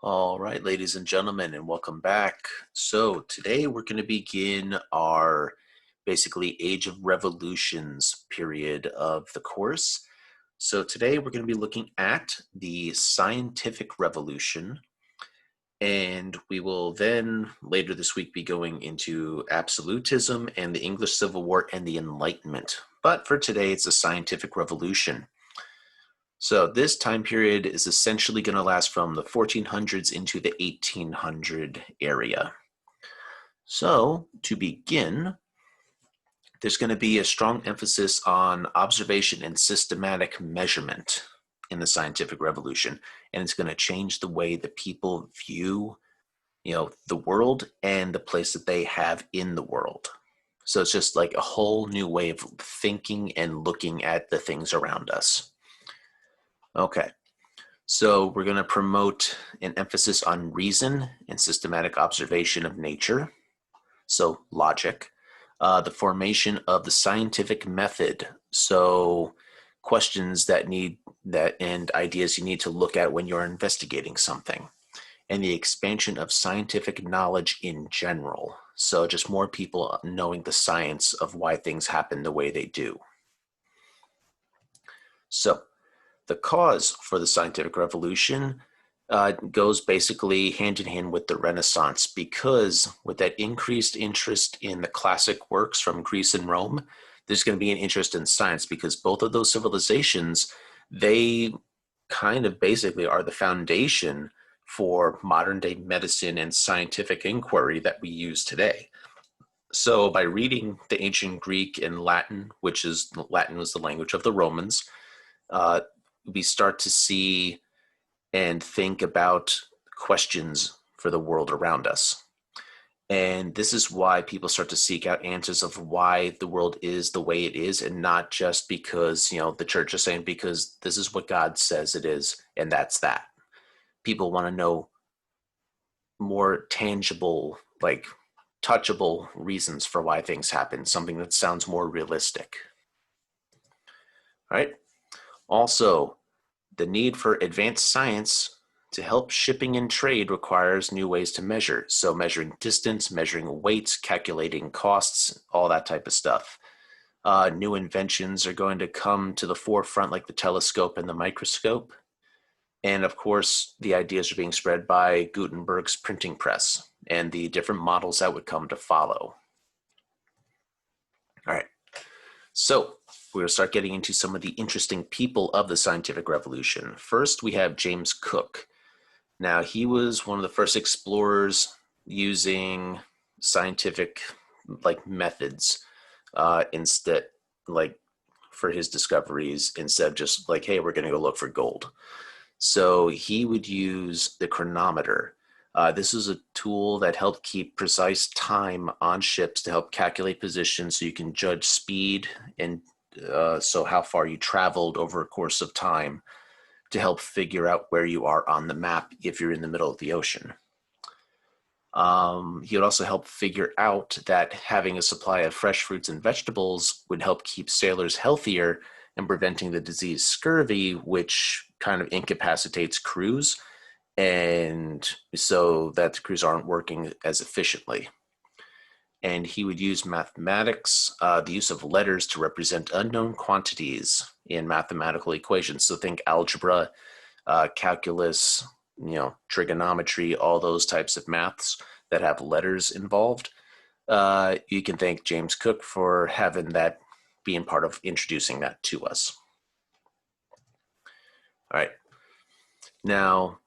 All right, ladies and gentlemen, and welcome back. So today we're going to begin our basically Age of Revolutions period of the course. So today we're going to be looking at the scientific revolution, and we will then later this week be going into absolutism and the English Civil War and the Enlightenment. But for today, it's a scientific revolution. So this time period is essentially going to last from the 1400s into the 1800 area. So to begin, there's going to be a strong emphasis on observation and systematic measurement in the scientific revolution, and it's going to change the way that people view, the world and the place that they have in the world. So it's just like a whole new way of thinking and looking at the things around us. Okay. So we're going to promote an emphasis on reason and systematic observation of nature. So logic, the formation of the scientific method. So questions that need that and ideas you need to look at when you're investigating something, and the expansion of scientific knowledge in general. So just more people knowing the science of why things happen the way they do. So the cause for the scientific revolution goes basically hand in hand with the Renaissance, because with that increased interest in the classic works from Greece and Rome, there's going to be an interest in science, because both of those civilizations, they kind of basically are the foundation for modern day medicine and scientific inquiry that we use today. So by reading the ancient Greek and Latin, Latin was the language of the Romans, uh, we start to see and think about questions for the world around us. And this is why people start to seek out answers of why the world is the way it is, and not just because, the church is saying, because this is what God says it is, and that's that. People want to know more tangible, like touchable reasons for why things happen, something that sounds more realistic. All right. Also, the need for advanced science to help shipping and trade requires new ways to measure. So measuring distance, measuring weights, calculating costs, all that type of stuff. New inventions are going to come to the forefront, like the telescope and the microscope. And of course, the ideas are being spread by Gutenberg's printing press and the different models that would come to follow. All right. So we're going to start getting into some of the interesting people of the scientific revolution. First, we have James Cook. Now, he was one of the first explorers using scientific methods instead, for his discoveries, instead of just like, hey, we're going to go look for gold. So he would use the chronometer. This is a tool that helped keep precise time on ships to help calculate position, so you can judge speed and so how far you traveled over a course of time, to help figure out where you are on the map if you're in the middle of the ocean. He would also help figure out that having a supply of fresh fruits and vegetables would help keep sailors healthier and preventing the disease scurvy, which kind of incapacitates crews, and so that the crews aren't working as efficiently. And he would use mathematics, the use of letters to represent unknown quantities in mathematical equations. So think algebra, calculus, trigonometry, all those types of maths that have letters involved. You can thank James Cook for having that, being part of introducing that to us. All right. Now,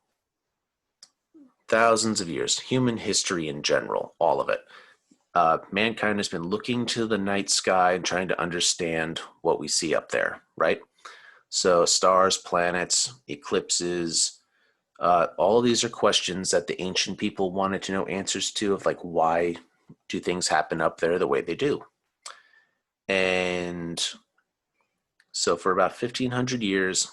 thousands of years, human history in general, all of it. Mankind has been looking to the night sky and trying to understand what we see up there, right? So stars, planets, eclipses, all of these are questions that the ancient people wanted to know answers to, of like, why do things happen up there the way they do? And so for about 1500 years,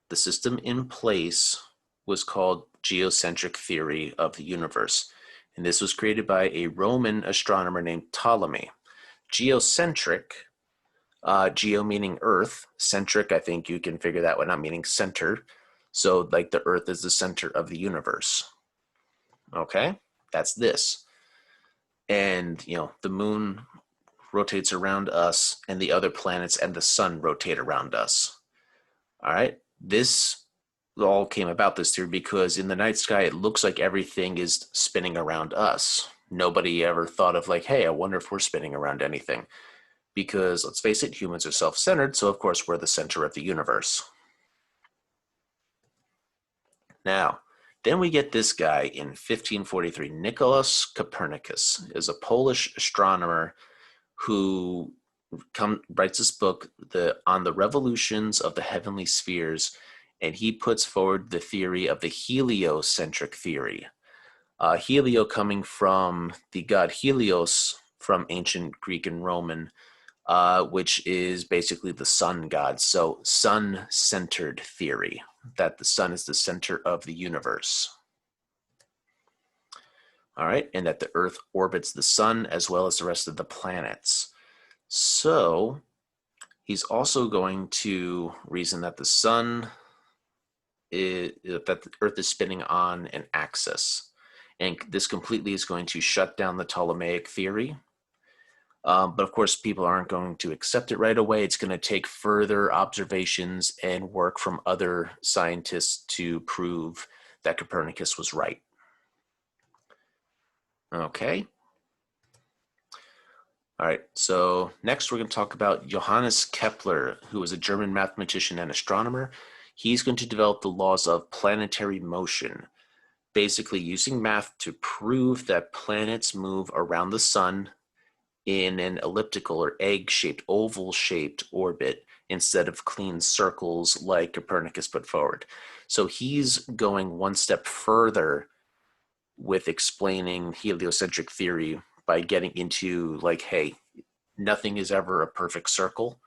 the system in place was called geocentric theory of the universe. And this was created by a Roman astronomer named Ptolemy. Geocentric, geo meaning earth, centric, I think you can figure that one out, meaning center. So like the earth is the center of the universe. Okay, that's this. And, the moon rotates around us, and the other planets and the sun rotate around us. All right. This all came about this theory because in the night sky, it looks like everything is spinning around us. Nobody ever thought of like, hey, I wonder if we're spinning around anything. Because let's face it, humans are self centered, so of course we're the center of the universe. Now, then we get this guy in 1543. Nicholas Copernicus is a Polish astronomer who writes this book on the revolutions of the heavenly spheres, and he puts forward the theory of the heliocentric theory. Helio coming from the god Helios from ancient Greek and Roman, which is basically the sun god. So, sun centered theory, that the sun is the center of the universe. All right, and that the earth orbits the sun as well as the rest of the planets. So, he's also going to reason that the sun that the earth is spinning on an axis. And this completely is going to shut down the Ptolemaic theory. But of course, people aren't going to accept it right away. It's going to take further observations and work from other scientists to prove that Copernicus was right. Okay. All right, so next we're going to talk about Johannes Kepler, who was a German mathematician and astronomer. He's going to develop the laws of planetary motion, basically using math to prove that planets move around the sun in an elliptical or egg-shaped, oval-shaped orbit instead of clean circles like Copernicus put forward. So he's going one step further with explaining heliocentric theory by getting into like, hey, nothing is ever a perfect circle,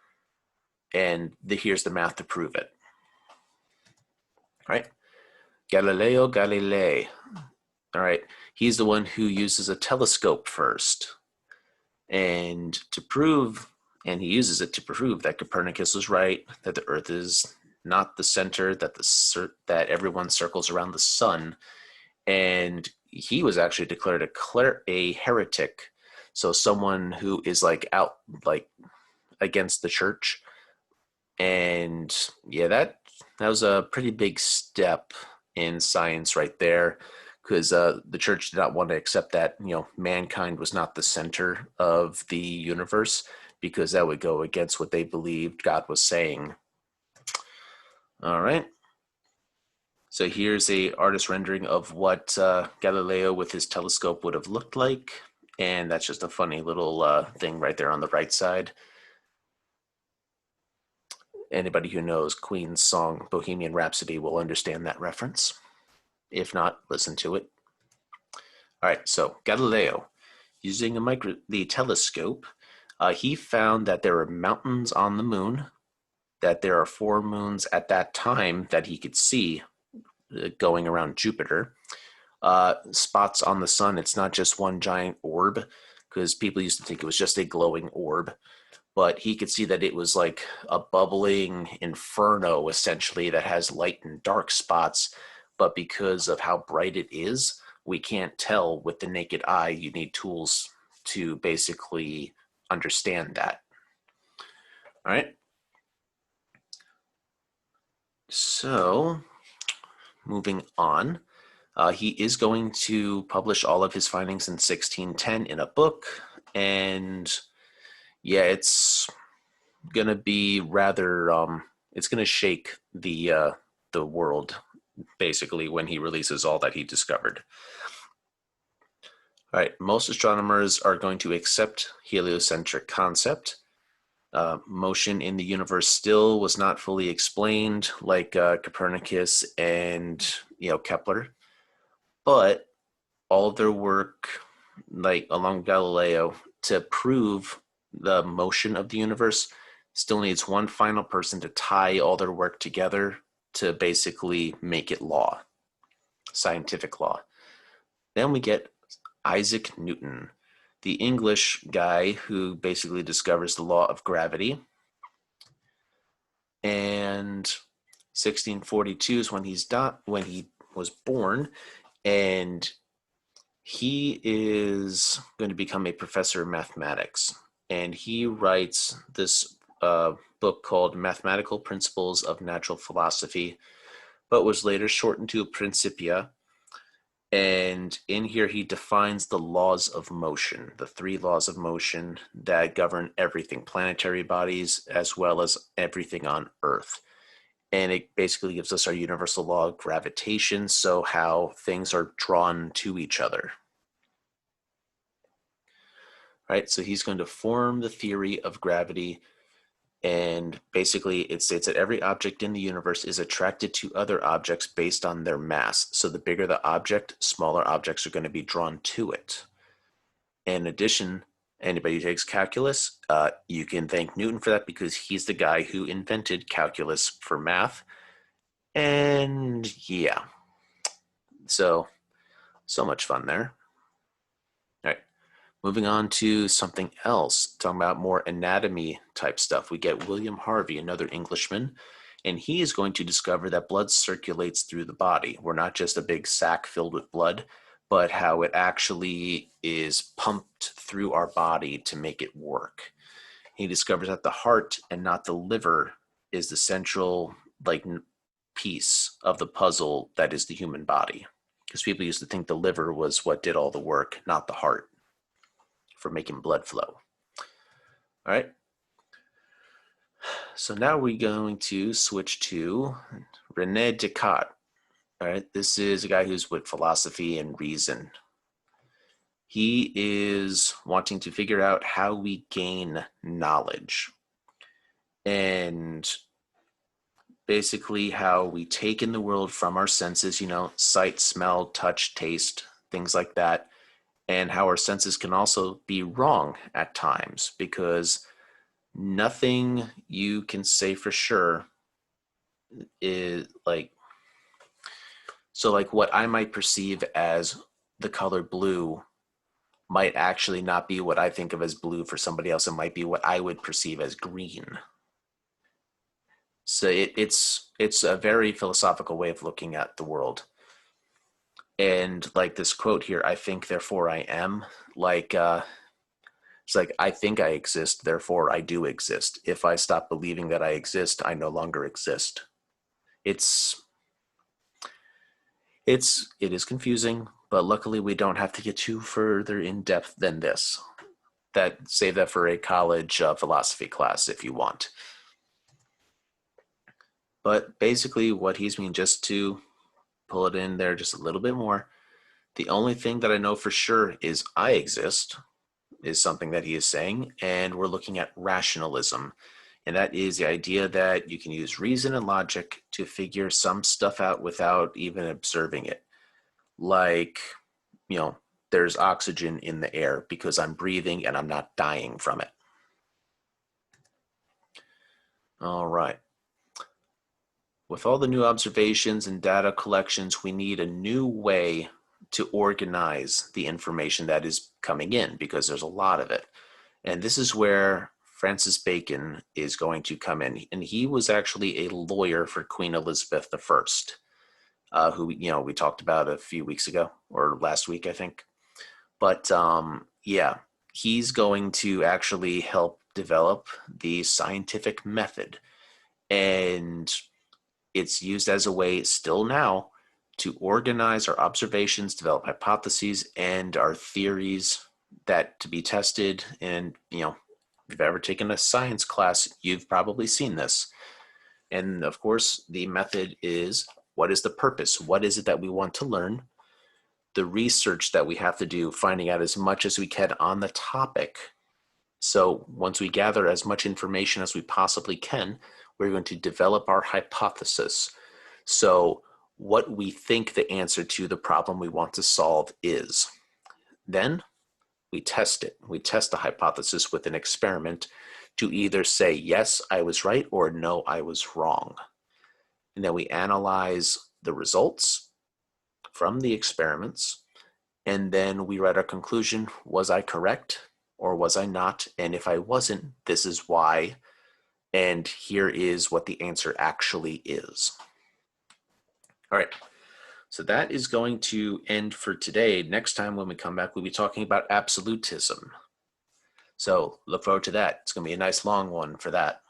and here's the math to prove it. All right, Galileo Galilei. All right, he's the one who uses a telescope first, and he uses it to prove that Copernicus was right, that the Earth is not the center, that everyone circles around the sun, and he was actually declared a heretic. So someone who is like out like against the church. And yeah, that was a pretty big step in science right there, because the church did not want to accept that mankind was not the center of the universe, because that would go against what they believed God was saying. All right. So here's a artist rendering of what Galileo with his telescope would have looked like. And that's just a funny little thing right there on the right side. Anybody who knows Queen's song Bohemian Rhapsody will understand that reference. If not, listen to it. All right, so Galileo, using the telescope, he found that there are mountains on the moon, that there are 4 moons at that time that he could see going around Jupiter. Spots on the sun, it's not just one giant orb, because people used to think it was just a glowing orb, but he could see that it was like a bubbling inferno essentially that has light and dark spots, but because of how bright it is, we can't tell with the naked eye. You need tools to basically understand that. All right, so moving on. He is going to publish all of his findings in 1610 in a book, and yeah, it's gonna be rather. It's gonna shake the world basically when he releases all that he discovered. All right, most astronomers are going to accept heliocentric concept. Motion in the universe still was not fully explained, like Copernicus and Kepler, but all of their work, like along Galileo, to prove the motion of the universe, still needs one final person to tie all their work together to basically make it law, scientific law. Then we get Isaac Newton, the English guy who basically discovers the law of gravity. And 1642 is when he was born, and He is going to become a professor of mathematics, and he writes this book called Mathematical Principles of Natural Philosophy, but was later shortened to Principia. And in here, he defines the laws of motion, the three laws of motion that govern everything, planetary bodies, as well as everything on Earth. And it basically gives us our universal law of gravitation, so how things are drawn to each other. Right? So he's going to form the theory of gravity, and basically it states that every object in the universe is attracted to other objects based on their mass. So the bigger the object, smaller objects are going to be drawn to it. In addition, anybody who takes calculus, you can thank Newton for that, because he's the guy who invented calculus for math. And yeah, so much fun there. All right, moving on to something else, talking about more anatomy type stuff. We get William Harvey, another Englishman, and he is going to discover that blood circulates through the body. We're not just a big sack filled with blood, but how it actually is pumped through our body to make it work. He discovers that the heart and not the liver is the central piece of the puzzle that is the human body. Because people used to think the liver was what did all the work, not the heart, for making blood flow. All right. So now we're going to switch to René Descartes. All right. This is a guy who's with philosophy and reason. He is wanting to figure out how we gain knowledge, and basically how we take in the world from our senses, sight, smell, touch, taste, things like that, and how our senses can also be wrong at times, because nothing you can say for sure is what I might perceive as the color blue might actually not be what I think of as blue for somebody else. It might be what I would perceive as green. So it's a very philosophical way of looking at the world. And like this quote here, I think, therefore I am, it's like, I think I exist, therefore I do exist. If I stop believing that I exist, I no longer exist. It is confusing, but luckily we don't have to get too further in depth than this. Save that for a college philosophy class if you want. But basically what he's mean, just to pull it in there just a little bit more, the only thing that I know for sure is I exist, is something that he is saying, and we're looking at rationalism. And that is the idea that you can use reason and logic to figure some stuff out without even observing it. Like, there's oxygen in the air because I'm breathing and I'm not dying from it. All right. With all the new observations and data collections, we need a new way to organize the information that is coming in, because there's a lot of it. And this is where Francis Bacon is going to come in. And he was actually a lawyer for Queen Elizabeth I, who, we talked about a few weeks ago, or last week, I think. But yeah, he's going to actually help develop the scientific method. And it's used as a way still now to organize our observations, develop hypotheses, and our theories that to be tested. And, if you've ever taken a science class, you've probably seen this. And of course, the method is, what is the purpose? What is it that we want to learn? The research that we have to do, finding out as much as we can on the topic. So once we gather as much information as we possibly can, we're going to develop our hypothesis. So what we think the answer to the problem we want to solve is. Then we test it. We test the hypothesis with an experiment to either say, yes, I was right, or no, I was wrong. And then we analyze the results from the experiments, and then we write our conclusion. Was I correct or was I not? And if I wasn't, this is why. And here is what the answer actually is. All right. So that is going to end for today. Next time when we come back, we'll be talking about absolutism. So look forward to that. It's going to be a nice long one for that.